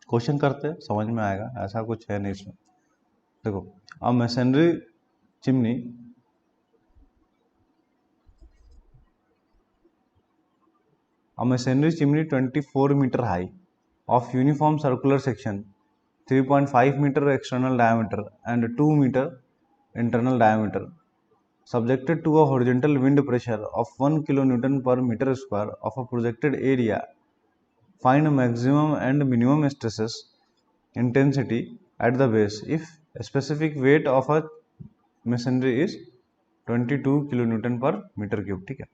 Question करते हैं, समझ में आएगा, ऐसा कुछ है नहीं इसमें। देखो, a masonry chimney A masonry chimney 24 meter high of uniform circular section, 3.5 meter external diameter and 2 meter internal diameter, subjected to a horizontal wind pressure of 1 kN per meter square of a projected area. Find maximum and minimum stresses intensity at the base if specific weight of a masonry is 22 kN per meter cube। ठीक है,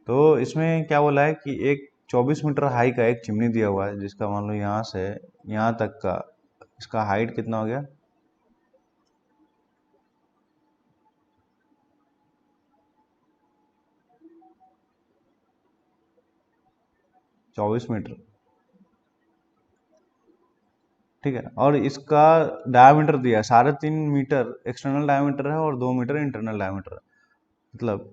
तो इसमें क्या बोला है कि एक 24 metre high का एक चिमनी दिया हुआ है, जिसका मान लो यहाँ से यहाँ तक का इसका हाइट कितना हो गया, 24 मीटर। ठीक है, और इसका डायमीटर दिया है 3.5 मीटर एक्सटर्नल डायमीटर है और 2 मीटर इंटरनल डायमीटर है। मतलब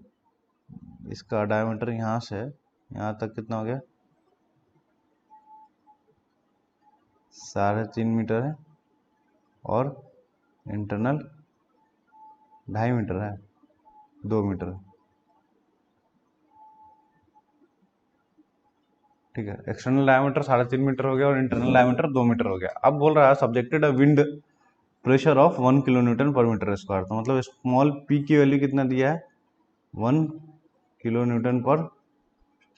इसका डायमीटर यहाँ से यहाँ तक कितना हो गया, 3.5 मीटर है और इंटरनल 2.5 मीटर है, 2 मीटर। ठीक है, एक्सटर्नल डायमीटर 3.5 मीटर हो गया और इंटरनल डायमीटर 2 मीटर हो गया। अब बोल रहा है subjected a wind pressure of 1 kN पर मीटर स्क्वायर। तो मतलब स्मॉल पी की वैल्यू कितना दिया है, 1 kN पर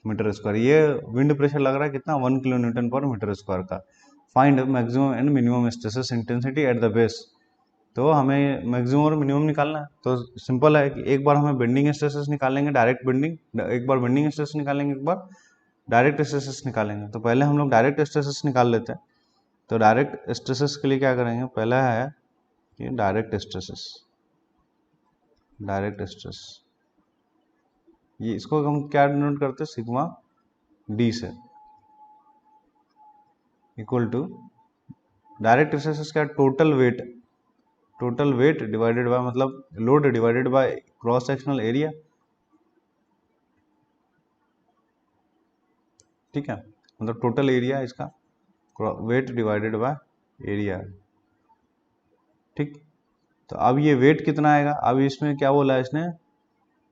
मीटर स्क्वायर। ये विंड प्रेशर लग रहा है कितना, 1 kN पर मीटर स्क्वायर का। Find maximum and minimum stresses intensity at the base. तो हमें मैक्सिमम और मिनिमम निकालना है। तो सिंपल है कि एक बार हमें बेंडिंग स्ट्रेसेस निकालेंगे, डायरेक्ट बेंडिंग, एक बार बेंडिंग स्ट्रेस निकालेंगे, एक बार डायरेक्ट स्ट्रेसेस निकालेंगे। तो पहले हम लोग डायरेक्ट स्ट्रेसेस निकाल लेते हैं। तो डायरेक्ट स्ट्रेसेस के लिए क्या करेंगे, पहला है कि डायरेक्ट स्ट्रेसेस, डायरेक्ट स्ट्रेस, ये इसको हम क्या डिनोट करते हैं, सिग्मा डी से, इक्वल टू डायरेक्ट स्ट्रेसेस क्या, total weight, total weight divided by मतलब load divided by cross sectional area. ठीक है, मतलब टोटल एरिया इसका, वेट डिवाइडेड बाय एरिया। ठीक, तो अब ये वेट कितना आएगा, अब इसमें क्या बोला है इसने,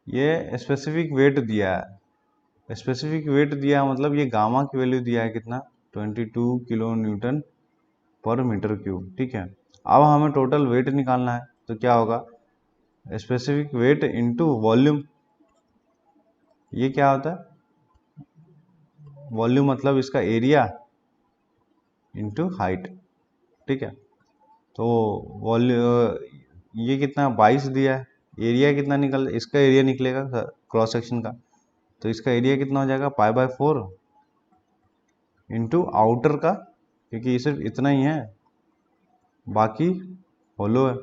ये स्पेसिफिक वेट दिया है। स्पेसिफिक वेट दिया मतलब ये गामा की वैल्यू दिया है कितना, 22 kN पर मीटर क्यूब। ठीक है, अब हमें टोटल वेट निकालना है। तो क्या होगा, स्पेसिफिक वेट इनटू वॉल्यूम। ये क्या होता है, वॉल्यूम मतलब इसका एरिया इनटू हाइट। ठीक है, तो वॉल्यूम ये कितना 22 दिया है, एरिया कितना निकल, इसका एरिया निकलेगा क्रॉस सेक्शन का। तो इसका एरिया कितना हो जाएगा, π/4 इंटू आउटर का, क्योंकि ये सिर्फ इतना ही है, बाकी होलो है,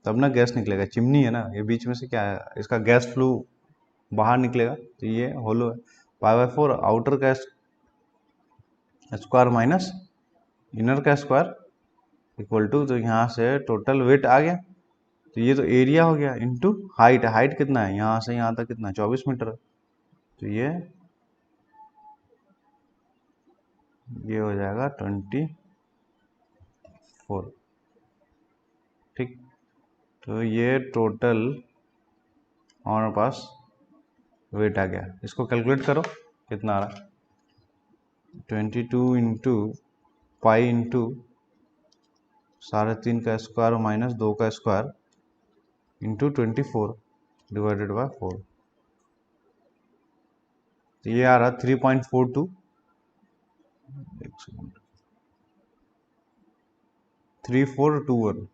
तब ना गैस निकलेगा। चिमनी है ना, ये बीच में से क्या है, इसका गैस फ्लू बाहर निकलेगा, तो ये होलो है। π/4 आउटर का स्क्वायर माइनस इनर का स्क्वायर इक्वल टू, तो यहाँ से टोटल वेट आ गया, तो ये तो एरिया हो गया इनटू हाइट। हाइट कितना है, यहाँ से यहाँ तक कितना, 24 मीटर। तो ये हो जाएगा 24। ठीक, तो ये टोटल हमारे पास वेट आ गया। इसको कैलकुलेट करो कितना आ रहा है, 22 इंटू पाई इंटू 3.5 का स्क्वायर माइनस 2 का स्क्वायर इंटू 24 डिवाइडेड बाय 4। तो ये आ रहा 3.42, 3421।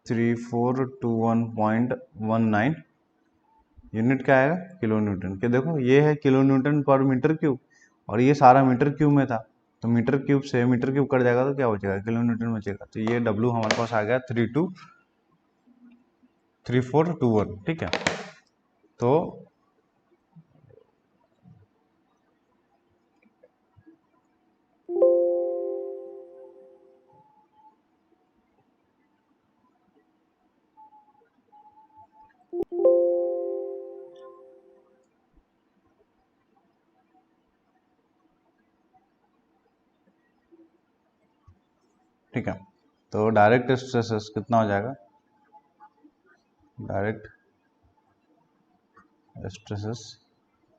थ्री फोर टू 1.19 यूनिट क्या आएगा, किलो न्यूटन के। देखो ये है kilo newton per metre cube, और ये सारा मीटर क्यूब में था, तो मीटर क्यूब से मीटर क्यूब कट जाएगा तो क्या बचेगा, किलो न्यूटन बचेगा। तो ये W हमारे पास आ गया 3421। ठीक है, तो ठीक है, तो डायरेक्ट स्ट्रेसेस कितना हो जाएगा, direct stresses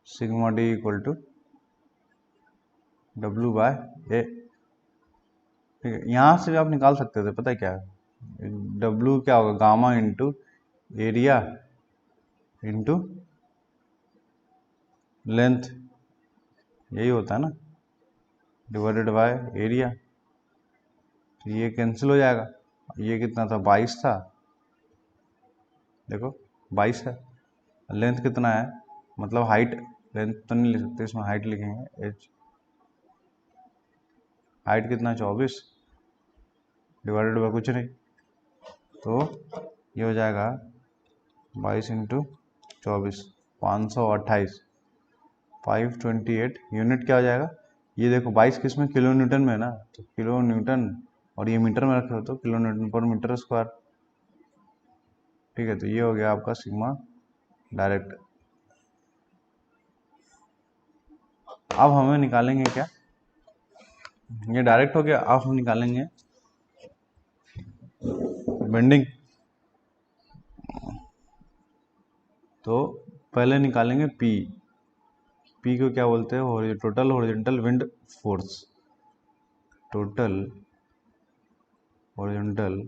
sigma D equal to W by A. ठीक है, यहाँ से भी आप निकाल सकते थे, पता है क्या है, डब्ल्यू क्या होगा, gamma into area into length, यही होता है ना, डिवाइडेड बाय एरिया। तो ये कैंसिल हो जाएगा, ये कितना था 22 था, देखो 22 है। लेंथ कितना है, मतलब हाइट, लेंथ तो नहीं लिख सकते इसमें, हाइट लिखेंगे एच, हाइट कितना 24 डिवाइडेड बाय कुछ नहीं, तो ये हो जाएगा 22 इंटू 24, 528, 528 यूनिट क्या हो जाएगा। ये देखो 22 किस में, किलो न्यूटन में है ना, तो किलो न्यूटन, और ये मीटर में रखे हो तो kilo newton per metre square. ठीक है, तो ये हो गया आपका सिग्मा डायरेक्ट। अब हमें निकालेंगे क्या, ये डायरेक्ट हो गया, अब हम निकालेंगे बेंडिंग। तो पहले निकालेंगे पी, पी को क्या बोलते हैं, total horizontal wind force, total horizontal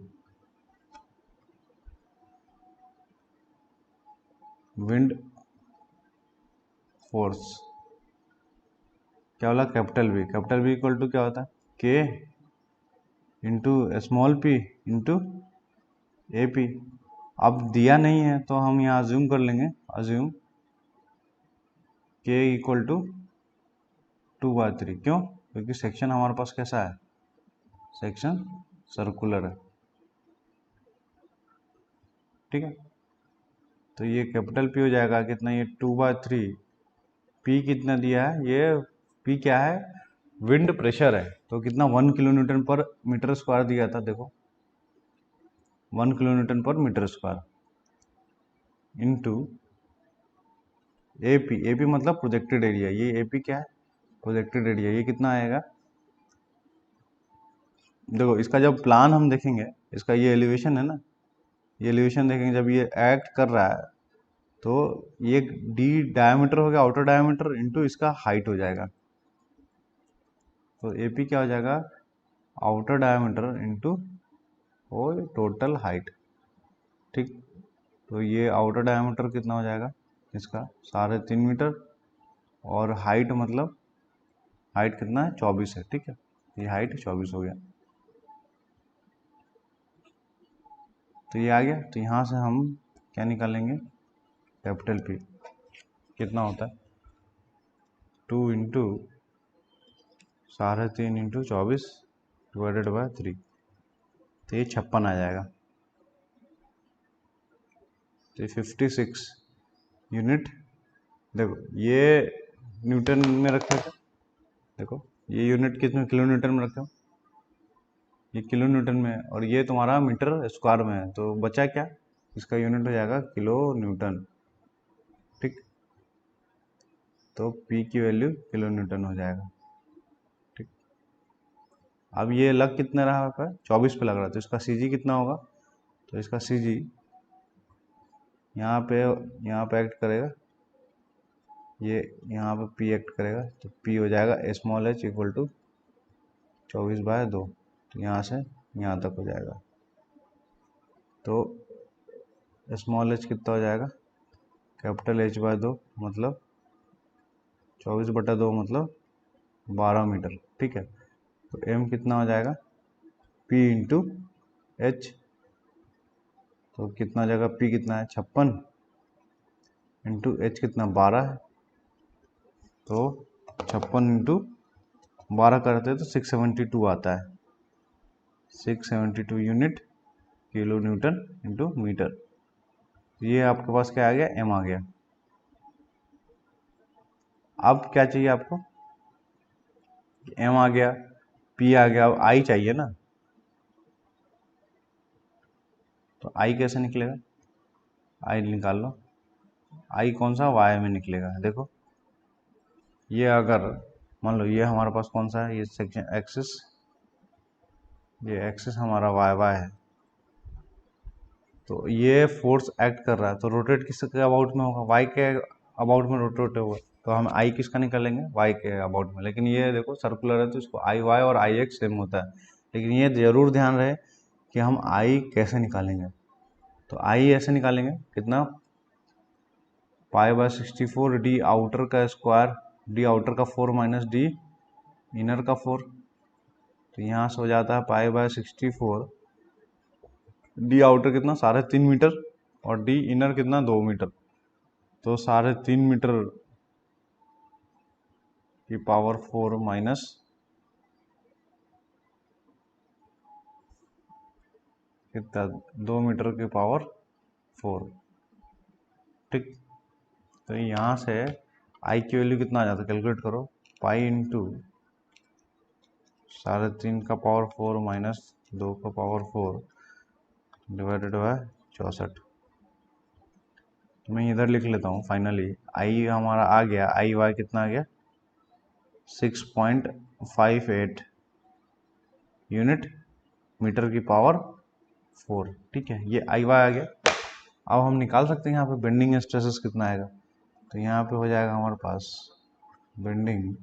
wind force क्या बोला, capital V, capital V equal to क्या होता है, K into small p into A P. अब दिया नहीं है तो हम यहाँ अज्यूम कर लेंगे, अज्यूम के इक्वल टू 2/3, क्यों, क्योंकि सेक्शन हमारे पास कैसा है, सेक्शन सर्कुलर है। ठीक है, तो ये कैपिटल पी हो जाएगा कितना, ये 2/3, पी कितना दिया है, ये पी क्या है, विंड प्रेशर है, तो कितना 1 kilo newton per metre square दिया था, देखो 1 kilo newton per metre square into AP, AP मतलब प्रोजेक्टेड एरिया, ये एपी क्या है, प्रोजेक्टेड एरिया, ये कितना आएगा, देखो इसका जब प्लान हम देखेंगे, इसका ये एलिवेशन है ना, ये एलिवेशन देखेंगे जब ये एक्ट कर रहा है, तो ये डी डायमीटर हो गया, आउटर डायमीटर इंटू इसका हाइट हो जाएगा, तो एपी क्या हो जाएगा, आउटर डायमीटर इंटू वो टोटल हाइट। ठीक, तो ये आउटर डायमीटर कितना हो जाएगा इसका, 3.5 मीटर, और हाइट मतलब हाइट कितना है 24 है। ठीक है, ये हाइट 24 हो गया, तो ये आ गया। तो यहाँ से हम क्या निकालेंगे, कैपिटल पी कितना होता है, 2 इंटू 3.5 इंटू 24 डिवाइडेड बाय 3, तो ये 56 आ जाएगा, तो 56 यूनिट। देखो ये न्यूटन में रखा था, देखो ये यूनिट कितने, किलो न्यूटन में रखा, ये किलो न्यूटन में, और ये तुम्हारा मीटर स्क्वायर में है, तो बचा क्या, इसका यूनिट हो जाएगा किलो न्यूटन। ठीक, तो P की वैल्यू किलो न्यूटन हो जाएगा। ठीक, अब ये लग कितना रहा आपका, 24 पे लग रहा है, तो इसका CG कितना होगा, तो इसका CG यहाँ पे एक्ट करेगा, ये यहाँ पे P एक्ट करेगा, तो P हो जाएगा स्मॉल h इक्वल टू 24/2, तो यहाँ से यहाँ तक हो जाएगा, तो स्मॉल h कितना हो जाएगा, कैपिटल H/2 मतलब 24/2 मतलब 12 मीटर। ठीक है, तो m कितना हो जाएगा, P इंटू एच, तो कितना हो जाएगा, P कितना है 56 इंटू एच कितना 12 है, तो 56 इंटू 12 करते हैं तो 672 आता है, 672 unit kilo newton into metre. ये आपके पास क्या आ गया, m आ गया। अब क्या चाहिए आपको, m आ गया, p आ गया, अब i चाहिए ना, तो i कैसे निकलेगा, आई निकाल लो, आई कौन सा, वाई में निकलेगा। देखो ये अगर मान लो ये हमारे पास कौन सा है, ये सेक्शन एक्सिस, ये एक्सिस हमारा वाई वाई है, तो ये फोर्स एक्ट कर रहा है, तो रोटेट किसके अबाउट में होगा, वाई के अबाउट में रोटेट होगा, तो हम आई किसका निकालेंगे, वाई के अबाउट में। लेकिन ये देखो सर्कुलर है तो इसको आई वाई और आई एक्स सेम होता है, लेकिन ये जरूर ध्यान रहे कि हम आई कैसे निकालेंगे। तो आई ऐसे निकालेंगे, कितना, π/64 डी आउटर का स्क्वायर, डी आउटर का 4 माइनस डी इनर का 4, तो यहाँ से हो जाता है π/64 डी आउटर कितना, 3.5 मीटर, और डी इनर कितना, 2 मीटर, तो 3.5 मीटर की पावर 4 माइनस कितना, 2 मीटर की पावर 4। ठीक, तो यहाँ से आई की वैल्यू कितना आ जाता है, कैलकुलेट करो, पाई इंटू 3.5 का पावर 4 माइनस 2 का पावर 4 डिवाइडेड बाय 64। मैं इधर लिख लेता हूँ, फाइनली आई हमारा आ गया, आई वाई कितना आ गया, 6.58 यूनिट मीटर की पावर 4। ठीक है, ये आई वाई आ गया। अब हम निकाल सकते हैं यहाँ पे बेंडिंग स्ट्रेसेस कितना आएगा, तो यहाँ पे हो जाएगा हमारे पास बेंडिंग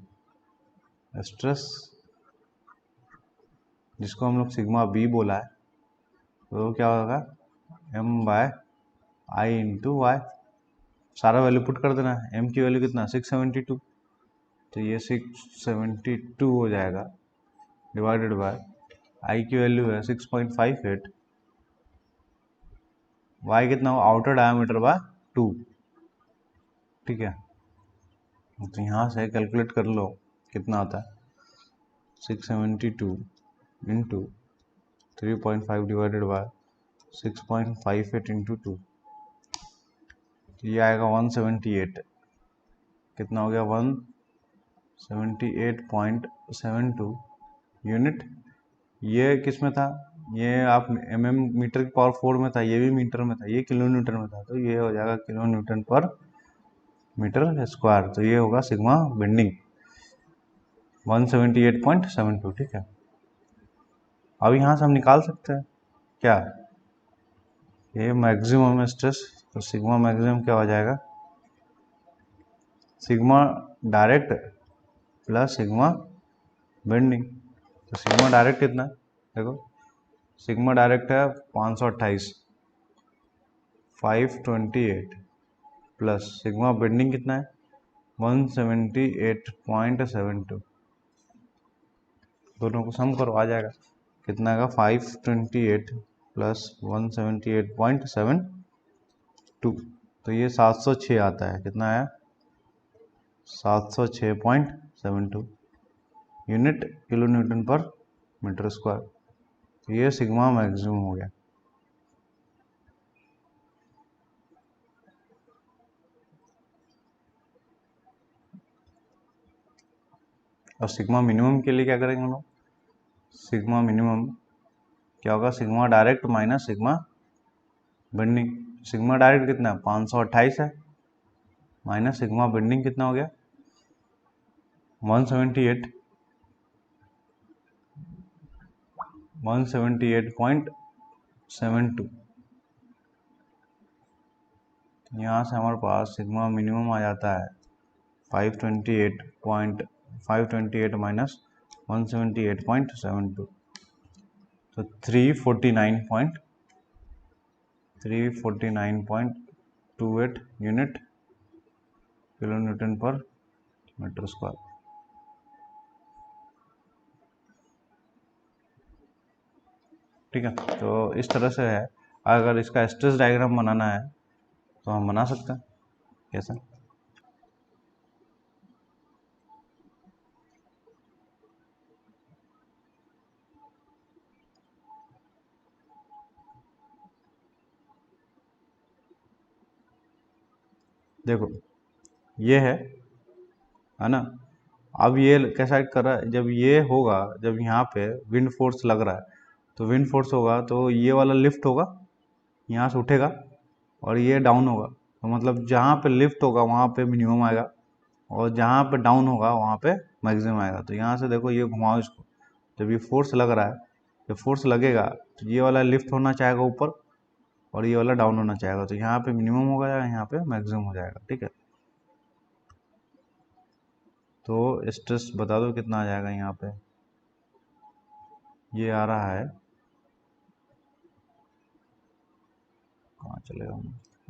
स्ट्रेस, जिसको हम लोग सिग्मा बी बोला है, तो क्या होगा, एम बाय आई इंटू वाई, सारा वैल्यू पुट कर देना है। एम की वैल्यू कितना, 672, तो ये 672 हो जाएगा, डिवाइडेड बाय आई की वैल्यू है 6.58, वाई कितना हो, आउटर डायमीटर बाय 2। ठीक है, तो यहाँ से कैलकुलेट कर लो कितना आता है, 672 इंटू 3.5 डिवाइडेड बाय 6.58 इंटू 2, ये आएगा 178, कितना हो गया, 178.72 यूनिट। ये किस में था, ये आप mm मीटर की पावर 4 में था, ये भी मीटर में था, ये किलो न्यूटन में था, तो ये हो जाएगा kilo newton per metre square, तो ये होगा सिग्मा बेंडिंग 178.72। ठीक है, अब यहाँ से हम निकाल सकते हैं क्या, ये मैक्सिमम स्ट्रेस, तो सिग्मा मैक्सिमम क्या हो जाएगा, sigma direct plus sigma bending. तो सिग्मा डायरेक्ट कितना, देखो सिग्मा डायरेक्ट है 528 528 प्लस सिग्मा बेंडिंग कितना है 178.72, दोनों को सम करो, आ जाएगा कितना का, 528 प्लस 178.72, तो ये 706 आता है, कितना है 706.72 unit kilo newton per metre square, तो ये सिग्मा मैक्सिमम हो गया। और सिग्मा मिनिमम के लिए क्या करेंगे हम लोग, सिग्मा मिनिमम क्या होगा, sigma direct minus sigma bending. Sigma direct कितना है 528 है, माइनस सिग्मा बेंडिंग कितना हो गया 178.72। यहाँ से हमारे पास सिग्मा मिनिमम आ जाता है 528 माइनस 178.72, तो 349.28 unit kilo newton per metre square. ठीक है, तो इस तरह से है, अगर इसका स्ट्रेस डायग्राम बनाना है तो हम बना सकते हैं, कैसे, देखो ये है ना, अब ये कैसा कर रहा है, जब ये होगा, जब यहाँ पे विंड फोर्स लग रहा है, तो विंड फोर्स होगा तो ये वाला लिफ्ट होगा, यहाँ से उठेगा, और ये डाउन होगा, तो मतलब जहाँ पे लिफ्ट होगा वहाँ पे मिनिमम आएगा और जहाँ पे डाउन होगा वहाँ पे मैक्सिमम आएगा। तो यहाँ से देखो ये घुमाओ इसको, जब ये फोर्स लग रहा है, जब फोर्स लगेगा तो ये वाला लिफ्ट होना चाहेगा ऊपर और ये वाला डाउन होना चाहेगा, तो यहाँ पे मिनिमम होगा, यहाँ पे मैक्सिमम हो जाएगा। ठीक है, तो स्ट्रेस बता दो कितना आ जाएगा यहाँ पे। ये आ रहा है, कहाँ चलेगा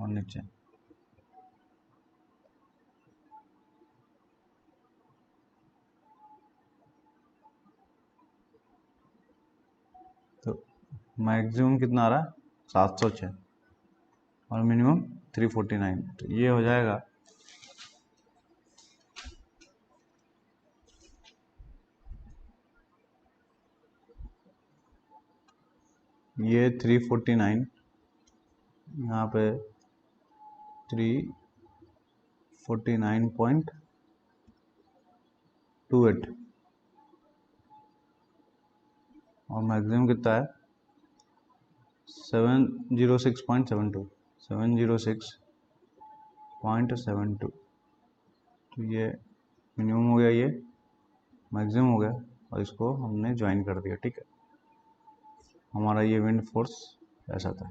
और नीचे, तो मैक्सिमम कितना आ रहा है 706 और मिनिमम 349, तो ये हो जाएगा ये 349, यहाँ पे 349.28 और मैक्सिमम कितना है 706.72, 706.72, तो ये मिनिमम हो गया, ये मैक्सिमम हो गया और इसको हमने ज्वाइन कर दिया। ठीक है, हमारा ये विंड फोर्स ऐसा था।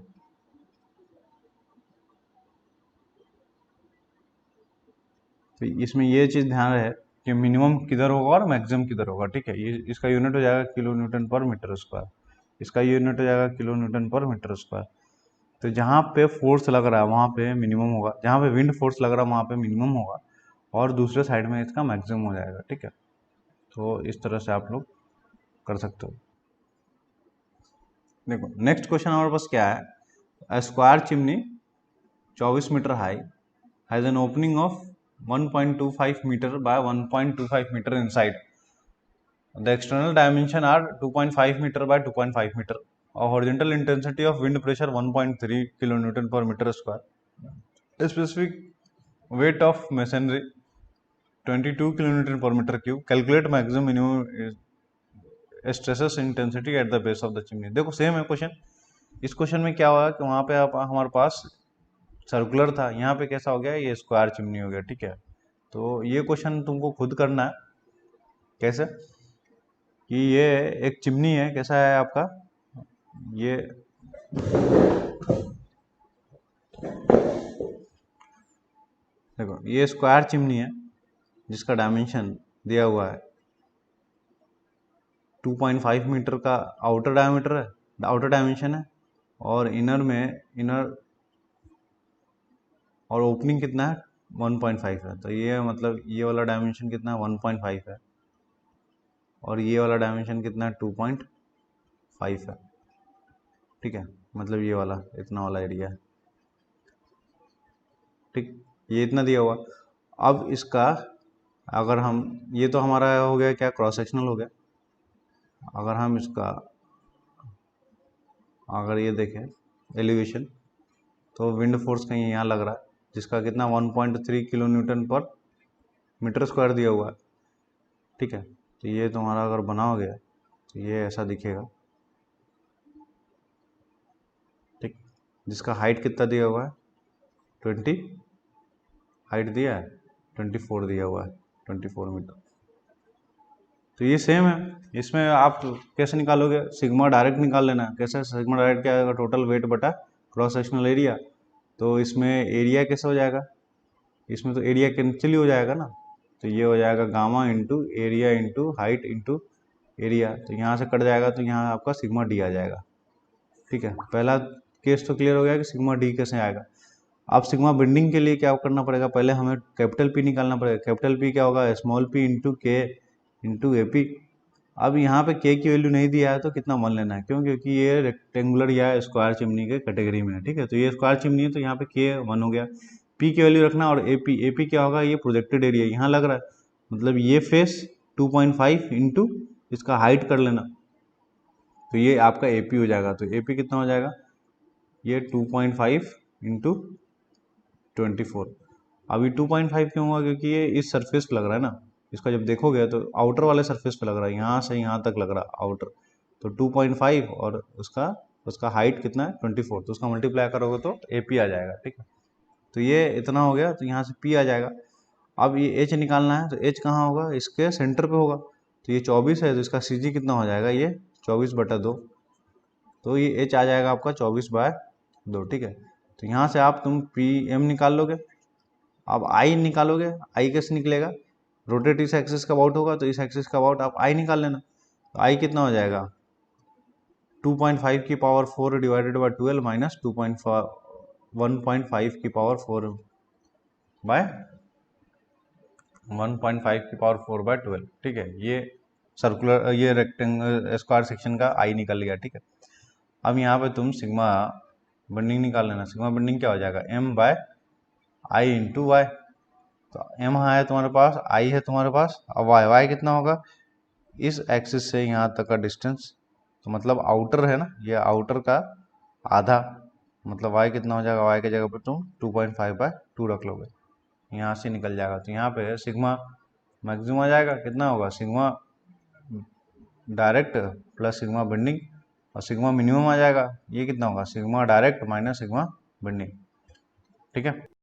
तो इसमें ये चीज़ ध्यान रहे कि मिनिमम किधर होगा और मैक्सिमम किधर होगा। ठीक है, ये इसका यूनिट हो जाएगा kilo newton per metre square, इसका यूनिट हो जाएगा kilo newton per metre square. तो जहाँ पे फोर्स लग रहा है वहाँ पे मिनिमम होगा, जहाँ पे विंड फोर्स लग रहा है वहाँ पे मिनिमम होगा और दूसरे साइड में इसका मैक्सिमम हो जाएगा। ठीक है, तो इस तरह से आप लोग कर सकते हो। देखो नेक्स्ट क्वेश्चन हमारे पास क्या है, a square chimney 24 metre high has an opening of 1.25 meter by 1.25 meter inside. The external dimension are 2.5 meter by 2.5 meter. A horizontal intensity of wind pressure 1.3 kilonewton per meter square. A specific weight of masonry 22 kilonewton per meter cube. Calculate maximum minimum stresses intensity at the base of the chimney. देखो same है question. इस question में क्या हुआ कि वहाँ पे आप हमारे पास सर्कुलर था, यहाँ पे कैसा हो गया, ये स्क्वायर चिमनी हो गया। ठीक है, तो ये क्वेश्चन तुमको खुद करना है। कैसे कि ये एक चिमनी है, कैसा है आपका, ये देखो ये स्क्वायर चिमनी है जिसका डायमेंशन दिया हुआ है 2.5 मीटर का आउटर डायमीटर है, आउटर डायमेंशन है, और इनर और ओपनिंग कितना है 1.5 है। तो ये मतलब ये वाला डायमेंशन कितना है 1.5 है और ये वाला डायमेंशन कितना है 2.5 है। ठीक है, मतलब ये वाला इतना वाला एरिया है। ठीक, ये इतना दिया हुआ। अब इसका अगर हम, ये तो हमारा हो गया क्या, क्रॉस सेक्शनल हो गया। अगर हम इसका अगर ये देखें एलिवेशन, तो विंड फोर्स कहीं यहाँ लग रहा है जिसका कितना 1.3 kilo newton per metre square दिया हुआ है। ठीक है, तो ये तुम्हारा अगर बनाओगे तो ये ऐसा दिखेगा। ठीक, जिसका हाइट कितना दिया हुआ है 20, हाइट दिया है 24 दिया हुआ है, 24 मीटर। तो ये सेम है, इसमें आप कैसे निकालोगे, सिग्मा डायरेक्ट निकाल लेना। कैसे, सिग्मा डायरेक्ट क्या आएगा, टोटल वेट बटा क्रॉस सेक्शनल एरिया। तो इसमें एरिया कैसे हो जाएगा, इसमें तो एरिया कैंसिल ही हो जाएगा ना, तो ये हो जाएगा gamma into area into height into area. तो यहाँ से कट जाएगा तो यहाँ आपका सिग्मा डी आ जाएगा। ठीक है, पहला केस तो क्लियर हो गया कि सिग्मा डी कैसे आएगा। अब सिग्मा बेंडिंग के लिए क्या करना पड़ेगा, पहले हमें कैपिटल पी निकालना पड़ेगा। कैपिटल पी क्या होगा, स्मॉल पी इंटू के इंटू ए पी। अब यहाँ पे के की वैल्यू नहीं दिया है तो कितना मान लेना है, क्यों, क्योंकि ये रेक्टेंगुलर या स्क्वायर चिमनी के कैटेगरी में है। ठीक है, तो ये स्क्वायर चिमनी है तो यहाँ पे के 1 हो गया। पी की वैल्यू रखना, और ए पी क्या होगा, ये प्रोजेक्टेड एरिया यहाँ लग रहा है, मतलब ये फेस 2.5 इंटू इसका हाइट कर लेना, तो ये आपका ए पी हो जाएगा। तो ए पी कितना हो जाएगा, ये 2.5 इंटू 24। अभी 2.5 क्यों हुआ, क्योंकि ये इस सरफेस पे लग रहा है ना, इसका जब देखोगे तो आउटर वाले सरफेस पे लग रहा है, यहाँ से यहाँ तक लग रहा है आउटर, तो 2.5 और उसका उसका हाइट कितना है 24, तो उसका मल्टीप्लाई करोगे तो AP आ जाएगा। ठीक है, तो ये इतना हो गया, तो यहाँ से P आ जाएगा। अब ये H निकालना है, तो H कहाँ होगा, इसके सेंटर पे होगा। तो ये 24 है, तो इसका CG कितना हो जाएगा, ये 24/2, तो ये H आ जाएगा आपका 24/2। ठीक है, तो यहाँ से आप तुम PM निकाल लोगे। अब I निकालोगे, I कैसे निकलेगा, रोटेट इस एक्सिस का अबाउट होगा, तो इस एक्सिस का अबाउट आप I निकाल लेना। तो I कितना हो जाएगा, 2.5 की पावर 4 डिवाइडेड बाई 12 माइनस 1.5 की पावर 4 बाय 1.5 की पावर 4/12। ठीक है, ये सर्कुलर, ये रेक्टेंगल स्क्वायर सेक्शन का आई निकल गया। ठीक है, अब यहाँ पे तुम सिग्मा बेंडिंग निकाल लेना। सिग्मा बेंडिंग क्या हो जाएगा, M/I इंटू वाई। तो M है तुम्हारे पास, I है तुम्हारे पास, अब y कितना होगा, इस एक्सिस से यहाँ तक का डिस्टेंस, तो मतलब आउटर है ना, ये आउटर का आधा, मतलब y कितना हो जाएगा, y की जगह पर तुम 2.5/2 रख लोगे, यहाँ से निकल जाएगा। तो यहाँ पे सिग्मा मैक्सिमम आ जाएगा, कितना होगा, sigma direct plus sigma bending, और सिग्मा मिनिमम आ जाएगा, ये कितना होगा, sigma direct minus sigma bending. ठीक है।